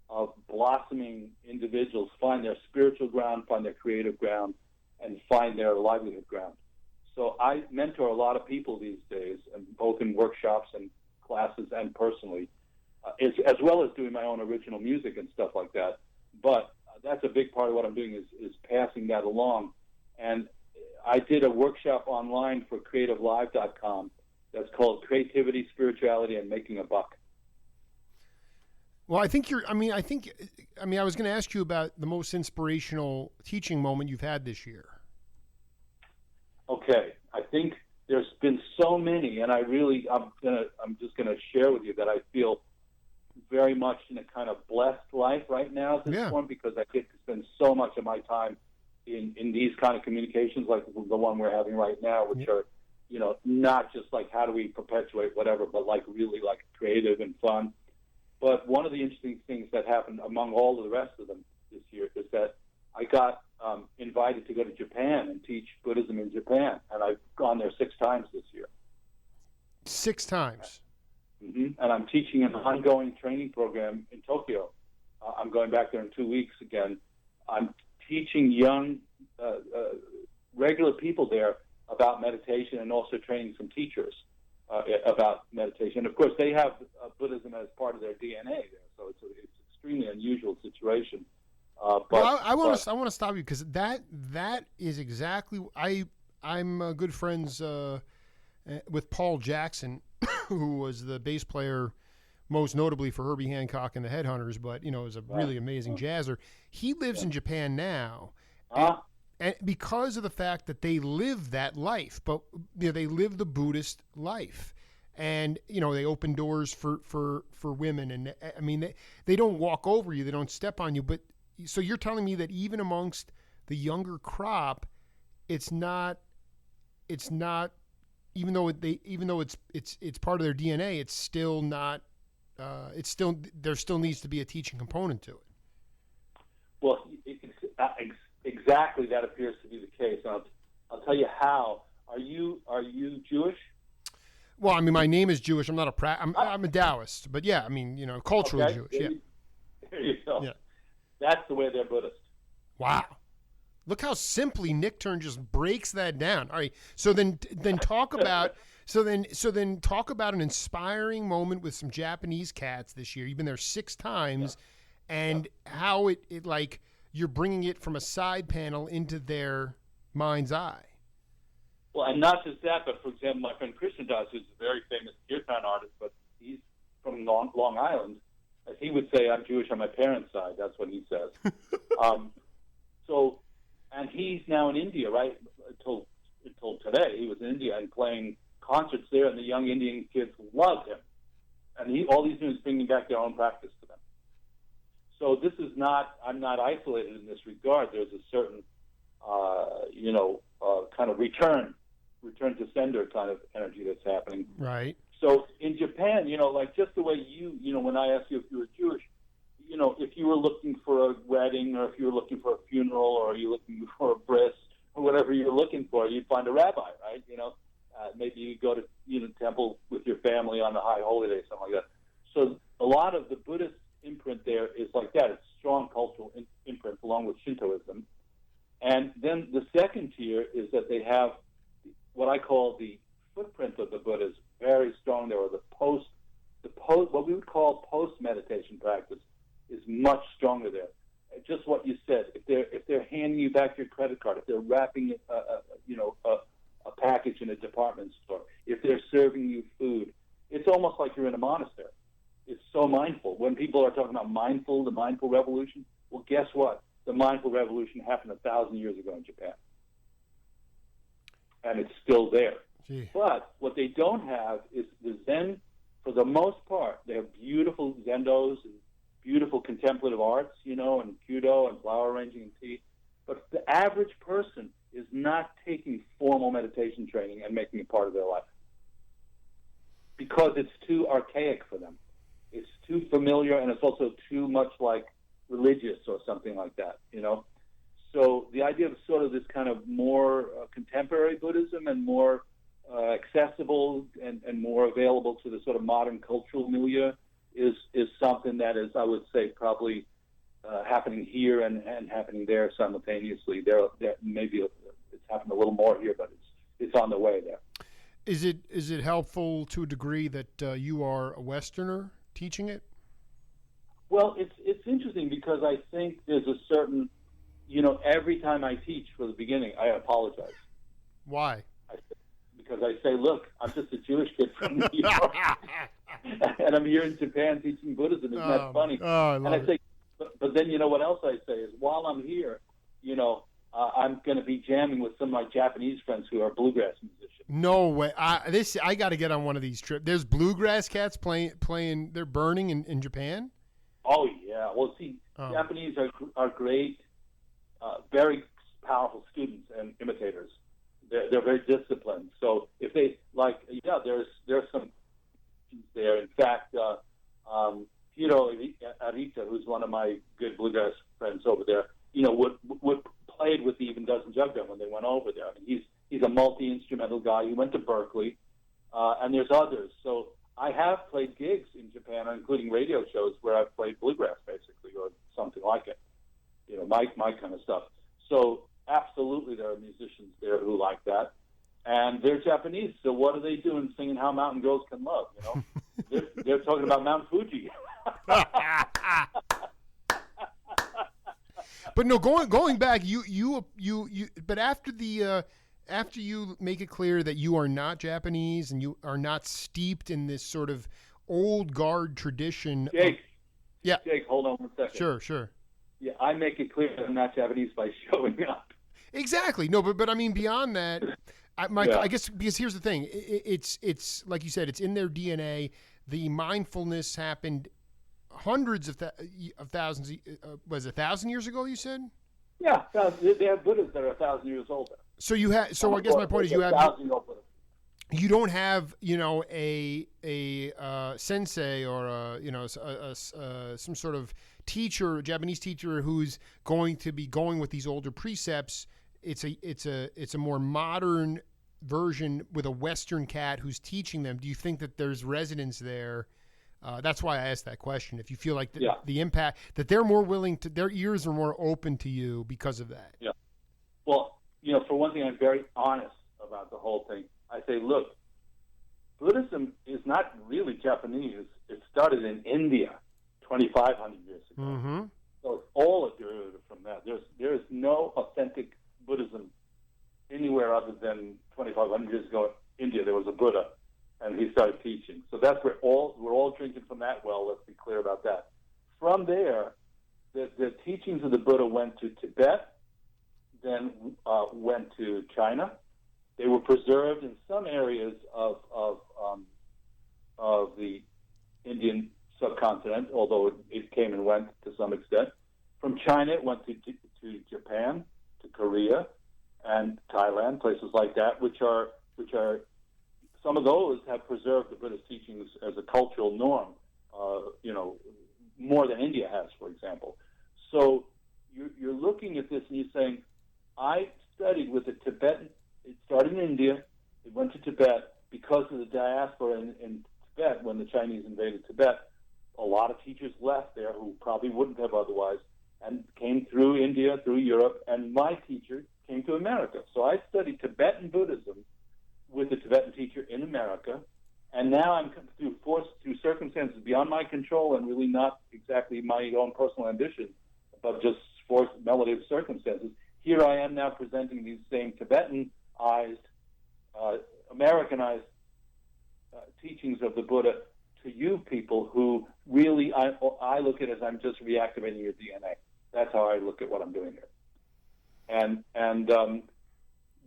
Speaker 2: of blossoming individuals find their spiritual ground, find their creative ground, and find their livelihood ground. So I mentor a lot of people these days, and both in workshops and classes and personally, as well as doing my own original music and stuff like that. But that's a big part of what I'm doing is passing that along. And I did a workshop online for creativelive.com that's called Creativity, Spirituality, and Making a Buck.
Speaker 1: Well, I was going to ask you about the most inspirational teaching moment you've had this year.
Speaker 2: Okay. I think there's been so many, and I'm just gonna share with you that I feel very much in a kind of blessed life right now at this point, because I get to spend so much of my time in these kind of communications like the one we're having right now, which are, not just like how do we perpetuate whatever, but like really like creative and fun. But one of the interesting things that happened among all of the rest of them this year is that I got invited to go to Japan and teach Buddhism in Japan, and I've gone there 6 times this year.
Speaker 1: 6 times?
Speaker 2: Mm-hmm. And I'm teaching an ongoing training program in Tokyo. I'm going back there in 2 weeks again. I'm teaching young, regular people there about meditation, and also training some teachers about meditation. Of course, they have Buddhism as part of their DNA there, so it's an extremely unusual situation.
Speaker 1: I want to stop you, because that is exactly. I'm good friends with Paul Jackson, who was the bass player, most notably for Herbie Hancock and the Headhunters, but is a really amazing jazzer. He lives in Japan now, and because of the fact that they live that life, but they live the Buddhist life, and they open doors for women, and they don't walk over you, they don't step on you, but. So you're telling me that even amongst the younger crop, it's not, even though it's part of their DNA, it's still not, there still needs to be a teaching component to it.
Speaker 2: Well, exactly that appears to be the case. I'll tell you how. Are you Jewish?
Speaker 1: Well, my name is Jewish. I'm not I'm a Taoist, but yeah, culturally
Speaker 2: okay.
Speaker 1: Jewish. Yeah.
Speaker 2: There you go.
Speaker 1: Yeah.
Speaker 2: That's the way they're Buddhist.
Speaker 1: Wow. Look how simply Nichtern just breaks that down. All right. So then talk about talk about an inspiring moment with some Japanese cats this year. You've been there 6 times, and how it like you're bringing it from a side panel into their mind's eye.
Speaker 2: Well, and not just that, but for example, my friend Krishnadas, who's a very famous kirtan background artist, but he's from Long Island. As he would say, I'm Jewish on my parents' side. That's what he says. And he's now in India, right? Until today, he was in India and playing concerts there, and the young Indian kids loved him. And all he's doing is bringing back their own practice to them. So this is not, I'm not isolated in this regard. There's a certain, kind of return to sender kind of energy that's happening.
Speaker 1: Right.
Speaker 2: So in Japan, like just the way when I asked you if you were Jewish, if you were looking for a wedding or if you were looking for a funeral or you're looking for a bris or whatever you're looking for, you'd find a rabbi, right? Maybe you go to temple with your family on the high holy day, something like that. So a lot of the Buddhist imprint there is like that. It's strong cultural imprint along with Shintoism. And then the second tier is that they have what I call the footprint of the Buddha is very strong there, or what we would call post-meditation practice is much stronger there. Just what you said, if they're handing you back your credit card, if they're wrapping a package in a department store, if they're serving you food, it's almost like you're in a monastery. It's so mindful. When people are talking about the mindful revolution, well, guess what? The mindful revolution happened 1,000 years ago in Japan. And it's still there.
Speaker 1: Gee.
Speaker 2: But what they don't have is the Zen, for the most part. They have beautiful zendos and beautiful contemplative arts, and kudo and flower arranging and tea. But the average person is not taking formal meditation training and making it part of their life because it's too archaic for them. It's too familiar, and it's also too much like religious or something like that, So the idea of sort of this kind of more contemporary Buddhism and more accessible and more available to the sort of modern cultural milieu is something that is, I would say, probably happening here and happening there simultaneously. There maybe it's happened a little more here, but it's on the way there.
Speaker 1: Is it helpful to a degree that you are a Westerner teaching it?
Speaker 2: Well, it's interesting because I think there's a certain, every time I teach for the beginning, I apologize.
Speaker 1: Why?
Speaker 2: Because I say, look, I'm just a Jewish kid from New York, and I'm here in Japan teaching Buddhism. Isn't that funny?
Speaker 1: Oh, I love
Speaker 2: and I say, but then what else I say is, while I'm here, I'm going to be jamming with some of my Japanese friends who are bluegrass musicians.
Speaker 1: No way! I got to get on one of these trips. There's bluegrass cats playing. They're burning in Japan.
Speaker 2: Oh yeah. Well, see, Japanese are great, very powerful students and imitators. They're very disciplined. So if they there's some there. In fact, Arita, who's one of my good bluegrass friends over there, would played with the Even Dozen Jug Band when they went over there. I mean, he's a multi-instrumental guy. He went to Berkeley, and there's others. So I have played gigs in Japan, including radio shows where I've played bluegrass, basically, or something like it. My kind of stuff. So absolutely, there are musicians there who like that, and they're Japanese. So what are they doing, singing "How Mountain Girls Can Love"? They're talking about Mount Fuji.
Speaker 1: But no, going back, you. But after you make it clear that you are not Japanese and you are not steeped in this sort of old guard tradition.
Speaker 2: Jake, hold on one second.
Speaker 1: Sure.
Speaker 2: Yeah, I make it clear that I'm not Japanese by showing up.
Speaker 1: Exactly. No, but I mean beyond that, I guess because here's the thing, it's like you said, it's in their DNA. The mindfulness happened hundreds of thousands. Was it 1,000 years ago? You said?
Speaker 2: Yeah, they have Buddhas that are 1,000 years old.
Speaker 1: So you have. So I guess my point is you don't have a sensei or some sort of teacher, a Japanese teacher who's going to be going with these older precepts. It's a more modern version with a Western cat who's teaching them. Do you think that there's resonance there? That's why I asked that question. If you feel like the impact, that they're more willing to, their ears are more open to you because of that.
Speaker 2: Yeah. Well, for one thing, I'm very honest about the whole thing. I say, look, Buddhism is not really Japanese. It started in India 2,500 years ago.
Speaker 1: Mm-hmm.
Speaker 2: So it's all a derivative from that. There is no authentic Buddhism anywhere other than 2,500 years ago in India. There was a Buddha. and he started teaching. So that's where we're all drinking from that well. Let's be clear about that. From there, the teachings of the Buddha went to Tibet, then went to China. They were preserved in some areas of the Indian subcontinent, although it came and went to some extent. From China, it went to Japan, to Korea, and Thailand, places like that, which are some of those have preserved the Buddhist teachings as a cultural norm, more than India has, for example. So you're looking at this and you're saying, I studied with a Tibetan. It started in India. It went to Tibet because of the diaspora in Tibet when the Chinese invaded Tibet. A lot of teachers left there who probably wouldn't have otherwise, and came through India, through Europe, and my teacher came to America. So I studied Tibetan Buddhism with a Tibetan teacher in America, and now I'm through circumstances beyond my control and really not exactly my own personal ambition, but just forced melody of circumstances. Here I am now presenting these same Tibetanized, Americanized teachings of the Buddha to you people who really, I look at it as I'm just reactivating your DNA. That's how I look at what I'm doing here. And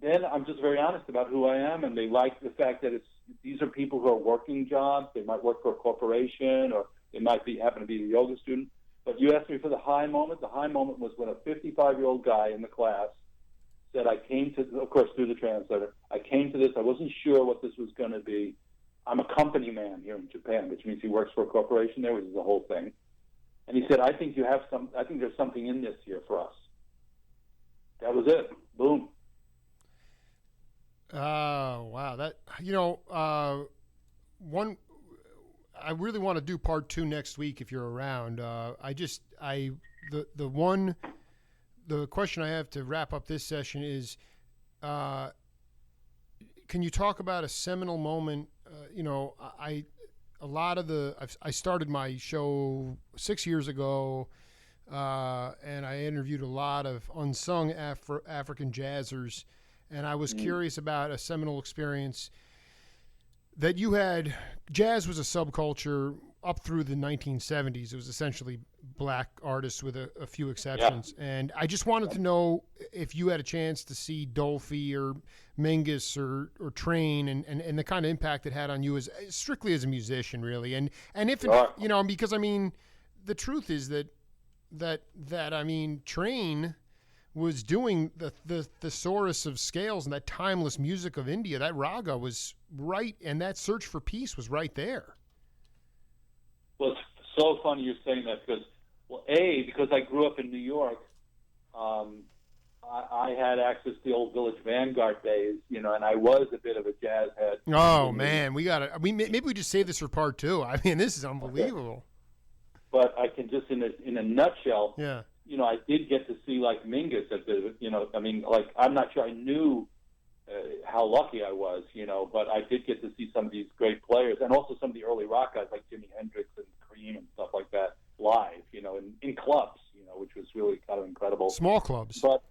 Speaker 2: then I'm just very honest about who I am, and they like the fact that these are people who are working jobs. They might work for a corporation, or they might happen to be a yoga student. But you asked me for the high moment. The high moment was when a 55-year-old guy in the class said, I came to, of course, through the translator, I came to this. I wasn't sure what this was going to be. I'm a company man here in Japan, which means he works for a corporation there, which is the whole thing. And he said, I think there's something in this here for us. That was it. Boom.
Speaker 1: Wow. That, I really want to do part 2 next week if you're around. The question I have to wrap up this session is, can you talk about a seminal moment? I started my show 6 years ago, and I interviewed a lot of unsung African jazzers, and I was curious about a seminal experience that you had. Jazz was a subculture up through the 1970s. It was essentially black artists with a few exceptions. Yeah. And I just wanted to know if you had a chance to see Dolphy or Mingus or Train and the kind of impact it had on you as strictly as a musician, really. And if it, because I mean, the truth is that Train was doing the thesaurus of scales and that timeless music of India. That raga was right, and that search for peace was right there.
Speaker 2: Well, it's so funny you're saying that because I grew up in New York, I had access to the old Village Vanguard days, and I was a bit of a jazz head.
Speaker 1: Oh man, maybe we just save this for part 2. I mean, this is unbelievable.
Speaker 2: Okay. But I can just in a nutshell,
Speaker 1: yeah.
Speaker 2: I did get to see like Mingus a bit. I'm not sure I knew how lucky I was, but I did get to see some of these great players, and also some of the early rock guys like Jimi Hendrix and Greene and stuff like that live, in clubs, which was really kind of incredible.
Speaker 1: Small clubs.
Speaker 2: But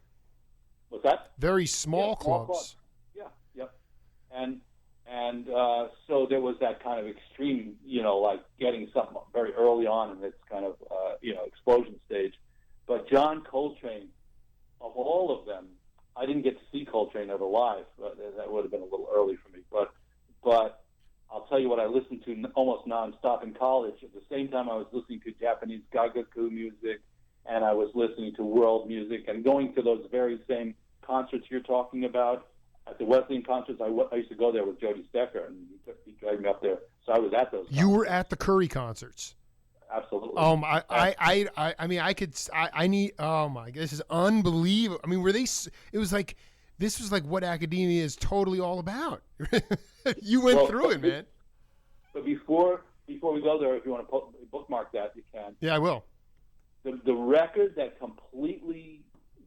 Speaker 2: what's that?
Speaker 1: Very small clubs.
Speaker 2: Small clubs. Yeah, yep. And so there was that kind of extreme, like getting something very early on in its kind of, explosion stage. But John Coltrane, of all of them, I didn't get to see Coltrane ever live. That would have been a little early for me. But I'll tell you what I listened to almost nonstop in college. At the same time, I was listening to Japanese gagaku music, and I was listening to world music, and going to those very same concerts you're talking about. At the Wesleyan concerts, I used to go there with Jody Stecker, and he dragged me up there. So I was at those concerts.
Speaker 1: You were at the Curry concerts.
Speaker 2: Absolutely.
Speaker 1: Oh my! Oh my! This is unbelievable. I mean, it was like this was like what academia is totally all about. You went through it, man.
Speaker 2: But before we go there, if you want to bookmark that, you can.
Speaker 1: Yeah, I will.
Speaker 2: The record that completely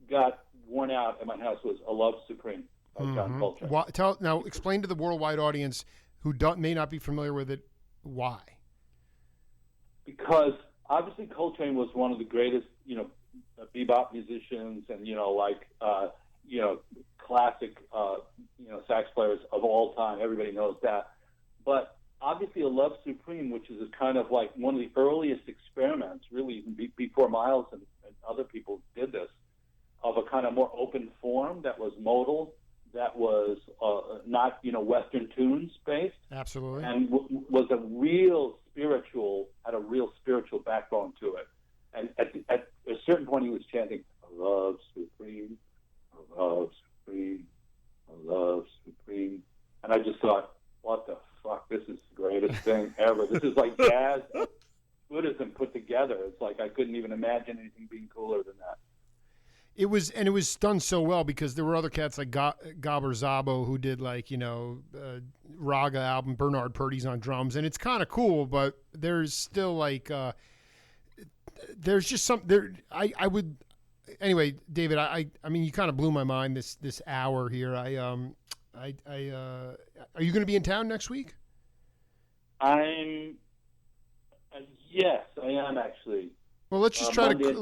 Speaker 2: got worn out at my house was "A Love Supreme" by John Coltrane.
Speaker 1: Now, explain to the worldwide audience who may not be familiar with it why.
Speaker 2: Because obviously Coltrane was one of the greatest, bebop musicians and, classic, sax players of all time. Everybody knows that. but obviously a Love Supreme, which is a kind of like one of the earliest experiments, really even before Miles and other people did this, of a kind of more open form that was modal, that was not, Western tunes based.
Speaker 1: Absolutely.
Speaker 2: And was a real spiritual, had a real spiritual backbone to it. And at a certain point he was chanting, "Love Supreme, Love Supreme, Love Supreme." And I just thought, what the fuck, this is the greatest thing ever. This is like jazz and Buddhism put together. It's like I couldn't even imagine anything being cooler than that.
Speaker 1: It was done so well because there were other cats like Gabor Szabo who did Raga album, Bernard Purdy's on drums, and it's kind of cool, but there's still there's just some there. Anyway, David, I mean, you kind of blew my mind this hour here. Are you going to be in town next week?
Speaker 2: Yes, I am actually.
Speaker 1: Well, let's just try
Speaker 2: Monday,
Speaker 1: to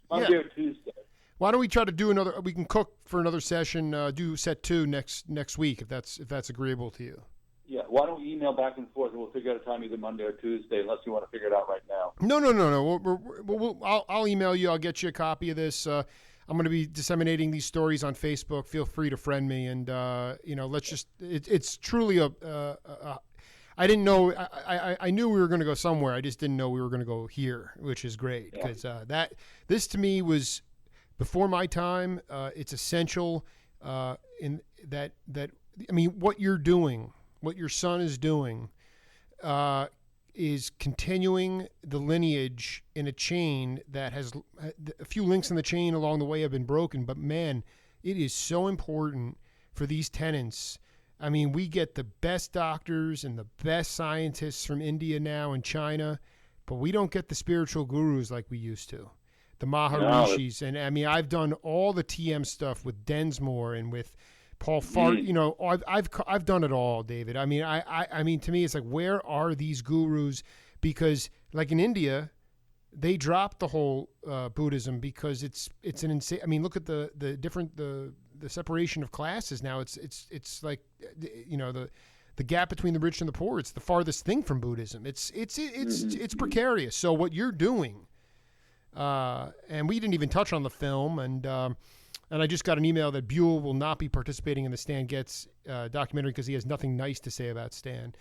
Speaker 2: Monday or Tuesday.
Speaker 1: Why don't we try to do another? We can cook for another session. Do set 2 next week if that's agreeable to you.
Speaker 2: Yeah. Why don't we email back and forth and we'll figure out a time either Monday or Tuesday, unless you want to figure it out right now.
Speaker 1: No. I'll email you. I'll get you a copy of this. I'm going to be disseminating these stories on Facebook. Feel free to friend me, and let's just. It's truly a. I didn't know. I knew we were going to go somewhere. I just didn't know we were going to go here, which is great because this to me was before my time. It's essential in that. I mean, what you're doing, what your son is doing, is continuing the lineage in a chain that has a few links in the chain along the way have been broken. But man, it is so important for these tenants. I mean, we get the best doctors and the best scientists from India now and China, but we don't get the spiritual gurus like we used to, the Maharishis. And I mean, I've done all the TM stuff with Densmore and with Paul Fart. I've done it all, David. I mean, I mean, to me, it's like, where are these gurus? Because like in India, they dropped the whole Buddhism because it's an insane. I mean, look at the separation of classes now. It's like, the gap between the rich and the poor. It's the farthest thing from Buddhism. It's precarious. So what you're doing, and we didn't even touch on the film, and I just got an email that Buell will not be participating in the Stan Getz documentary because he has nothing nice to say about Stan.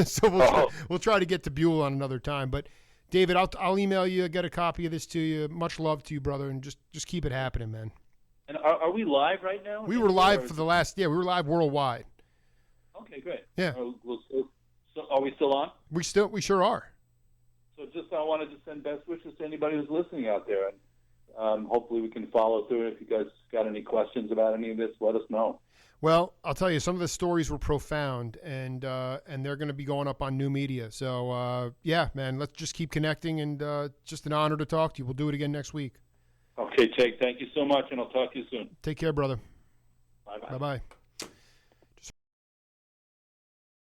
Speaker 1: So we'll try to get to Buell on another time. But David, I'll email you, get a copy of this to you. Much love to you, brother, and just keep it happening, man.
Speaker 2: And are we live right now?
Speaker 1: We were live for the last. Yeah, we were live worldwide.
Speaker 2: Okay, great.
Speaker 1: Yeah.
Speaker 2: So are we still on?
Speaker 1: We sure are.
Speaker 2: So I wanted to send best wishes to anybody who's listening out there, and hopefully we can follow through. If you guys got any questions about any of this, let us know.
Speaker 1: Well, I'll tell you, some of the stories were profound, and they're going to be going up on new media. So yeah, man, let's just keep connecting, and just an honor to talk to you. We'll do it again next week.
Speaker 2: Okay, Jake, thank you so much, and I'll talk to you soon.
Speaker 1: Take care, brother.
Speaker 2: Bye-bye.
Speaker 1: Bye-bye.